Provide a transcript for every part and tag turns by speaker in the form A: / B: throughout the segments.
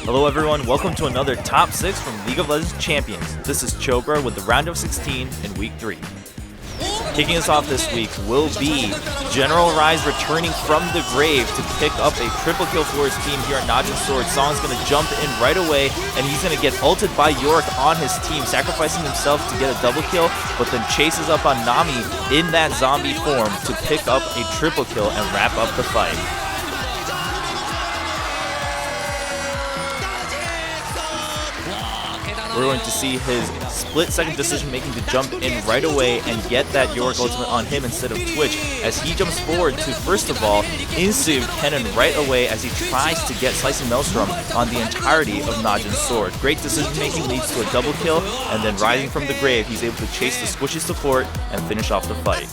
A: Hello everyone, welcome to another Top 6 from League of Legends Champions. This is Chobra with the round of 16 in Week 3. Kicking us off this week will be General Rise returning from the grave to pick up a triple kill for his team here at Najin Sword. Song's going to jump in right away, and he's going to get ulted by Yorick on his team, sacrificing himself to get a double kill, but then chases up on Nami in that zombie form to pick up a triple kill and wrap up the fight. We're going to see his split-second decision-making to jump in right away and get that Yorick ultimate on him instead of Twitch, as he jumps forward to, first of all, instant Kennen right away as he tries to get Slicing Maelstrom on the entirety of Najin's sword. Great decision-making leads to a double kill, and then rising from the grave, he's able to chase the squishy support and finish off the fight.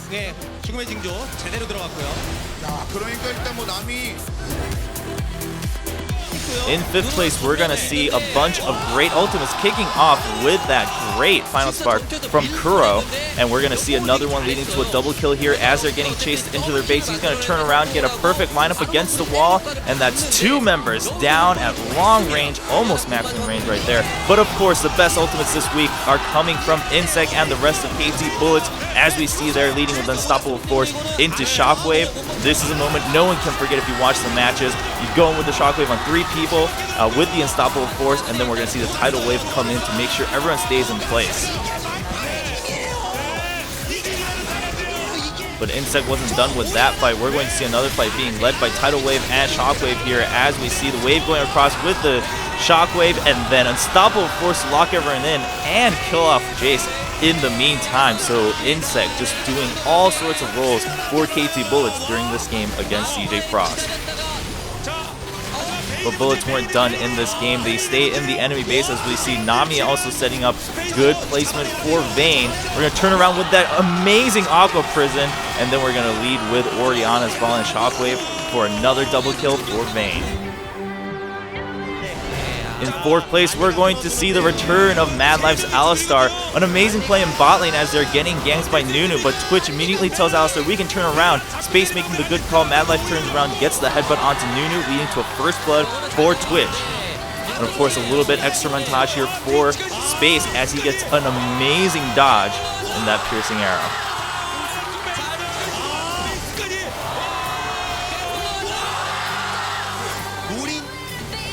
A: In 5th place, we're going to see a bunch of great ultimates kicking off with that great Final Spark from Kuro. And we're going to see another one leading to a double kill here as they're getting chased into their base. He's going to turn around, get a perfect lineup against the wall, and that's 2 members down at long range, almost maximum range right there. But of course, the best ultimates this week are coming from Insect and the rest of KT Bullets, as we see they're leading with Unstoppable Force into Shockwave. This is a moment no one can forget if you watch the matches. You go in with the Shockwave on 3 people with the Unstoppable Force, and then we're going to see the Tidal Wave come in to make sure everyone stays in place. But Insect wasn't done with that fight. We're going to see another fight being led by Tidal Wave and Shockwave here, as we see the wave going across with the Shockwave, and then Unstoppable Force to lock everyone in and kill off Jace in the meantime. So Insect just doing all sorts of roles for KT Bullets during this game against CJ Frost. But Bullets weren't done in this game. They stay in the enemy base, as we see Nami also setting up good placement for Vayne. We're going to turn around with that amazing Aqua Prison, and then we're going to lead with Orianna's Fallen Shockwave for another double kill for Vayne. In 4th place, we're going to see the return of Mad Life's Alistar. An amazing play in bot lane as they're getting ganked by Nunu, but Twitch immediately tells Alistar we can turn around. Space making the good call. Mad Life turns around, gets the headbutt onto Nunu, leading to a first blood for Twitch. And of course, a little bit extra montage here for Space as he gets an amazing dodge in that piercing arrow.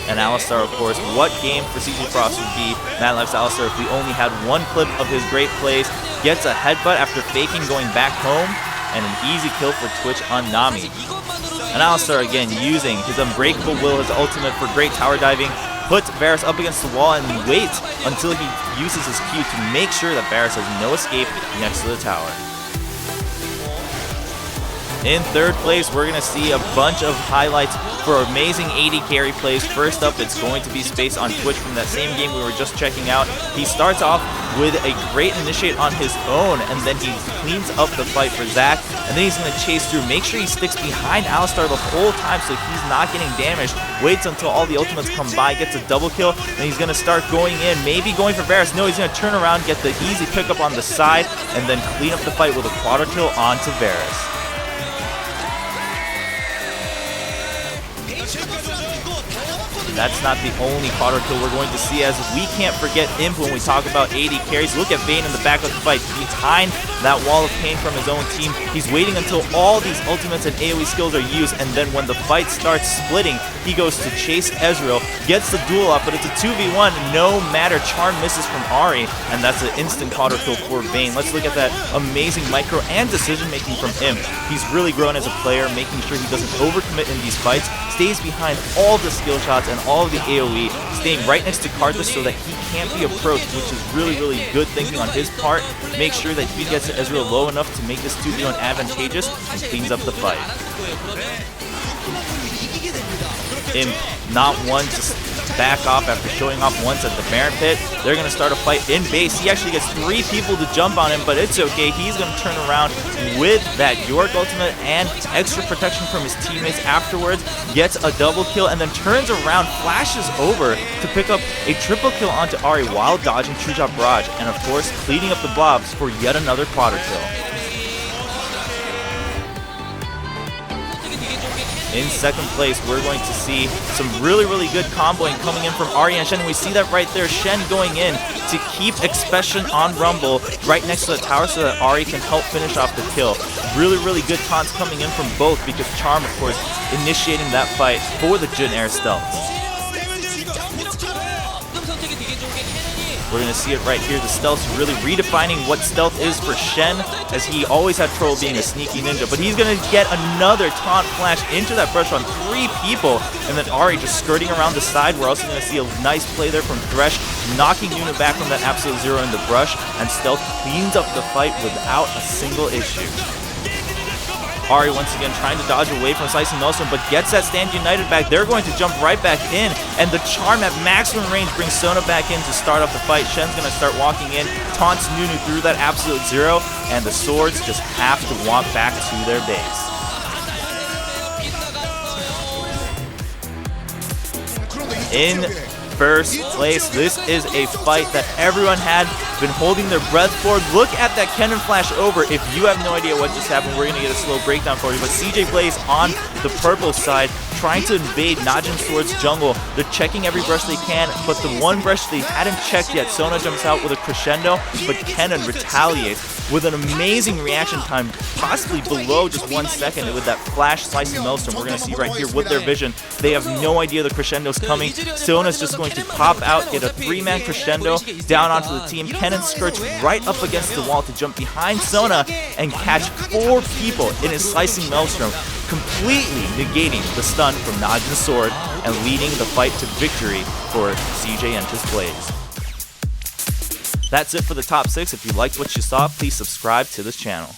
A: And Alistar, of course, what game for CJ Frost would be Mad Life's Alistar if we only had one clip of his great plays. Gets a headbutt after faking going back home, and an easy kill for Twitch on Nami. And Alistar again using his Unbreakable Will, his ultimate for great tower diving, puts Varus up against the wall and he waits until he uses his Q to make sure that Varus has no escape next to the tower. In 3rd place, we're going to see a bunch of highlights for amazing AD carry plays. First up, it's going to be Space on Twitch from that same game we were just checking out. He starts off with a great initiate on his own, and then he cleans up the fight for Zac, and then he's going to chase through, make sure he sticks behind Alistar the whole time so he's not getting damaged, waits until all the ultimates come by, gets a double kill, and he's going to start going in, maybe going for Varus. No, he's going to turn around, get the easy pickup on the side, and then clean up the fight with a quadra kill onto Varus. That's not the only quadra kill we're going to see, as we can't forget Imp when we talk about AD carries. Look at Vayne in the back of the fight, behind that wall of pain from his own team. He's waiting until all these ultimates and AoE skills are used, and then when the fight starts splitting, he goes to chase Ezreal, gets the duel up, but it's a 2v1, no matter. Charm misses from Ahri, and that's an instant quadra kill for Vayne. Let's look at that amazing micro and decision making from Imp. He's really grown as a player, making sure he doesn't overcommit in these fights, stays behind all the skill shots and all of the AoE, staying right next to Karthus so that he can't be approached, which is really, really good thinking on his part. Make sure that he gets Ezreal low enough to make this 2v1 advantageous and cleans up the fight. Imp not one to back off after showing off once at the Baron Pit. They're going to start a fight in base. He actually gets 3 people to jump on him, but it's okay. He's going to turn around with that Yorick ultimate and extra protection from his teammates afterwards, gets a double kill, and then turns around, flashes over to pick up a triple kill onto Ahri while dodging True Shot Barrage, and of course cleaning up the blobs for yet another quadra kill. In second place, we're going to see some really, really good comboing coming in from Ari and Shen. We see that right there, Shen going in to keep Expression on Rumble right next to the tower so that Ari can help finish off the kill. Really, really good taunts coming in from both because Charm, of course, initiating that fight for the Jin Air Stealth. We're going to see it right here. The stealth's really redefining what stealth is for Shen, as he always had trouble being a sneaky ninja. But he's going to get another taunt flash into that brush on 3 people. And then Ari just skirting around the side. We're also going to see a nice play there from Thresh, knocking Yuna back from that Absolute Zero in the brush. And Stealth cleans up the fight without a single issue. Ari once again trying to dodge away from Slicing Maelstrom, but gets that Stand United back. They're going to jump right back in, and the Charm at maximum range brings Sona back in to start off the fight. Shen's going to start walking in, taunts Nunu through that Absolute Zero, and the swords just have to walk back to their base. In first place, this is a fight that everyone had been holding their breath for. Look at that cannon flash over. If you have no idea what just happened, we're going to get a slow breakdown for you. But CJ Blaze on the purple side, trying to invade Najin Sword's jungle. They're checking every brush they can, but the one brush they hadn't checked yet, Sona jumps out with a crescendo, but Kennen retaliates with an amazing reaction time, possibly below just 1 second with that flash Slicing Maelstrom. We're going to see right here with their vision. They have no idea the crescendo's coming. Sona's just going to pop out, get a 3-man crescendo down onto the team. Kennen skirts right up against the wall to jump behind Sona and catch 4 people in his Slicing Maelstrom, completely negating the stun from Najin's sword and leading the fight to victory for CJ and his Blaze. That's it for the top 6. If you liked what you saw, please subscribe to this channel.